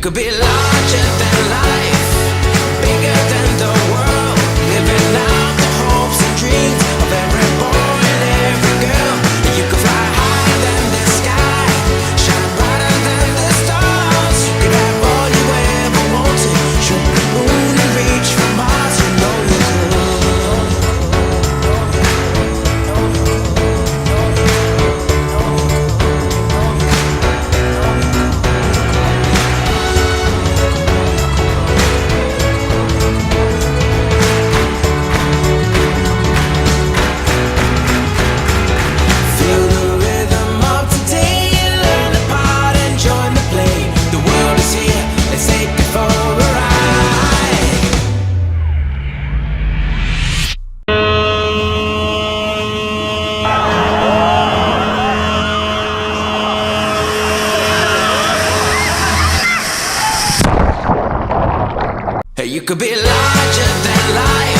could be larger than life, bigger than the world, living out the hopes and dreams of every boy and every girl. You could fly higher than the sky, shine brighter than the stars. You could have all you ever wanted, shoot the moon and reach for Mars. You know you you could be larger than life.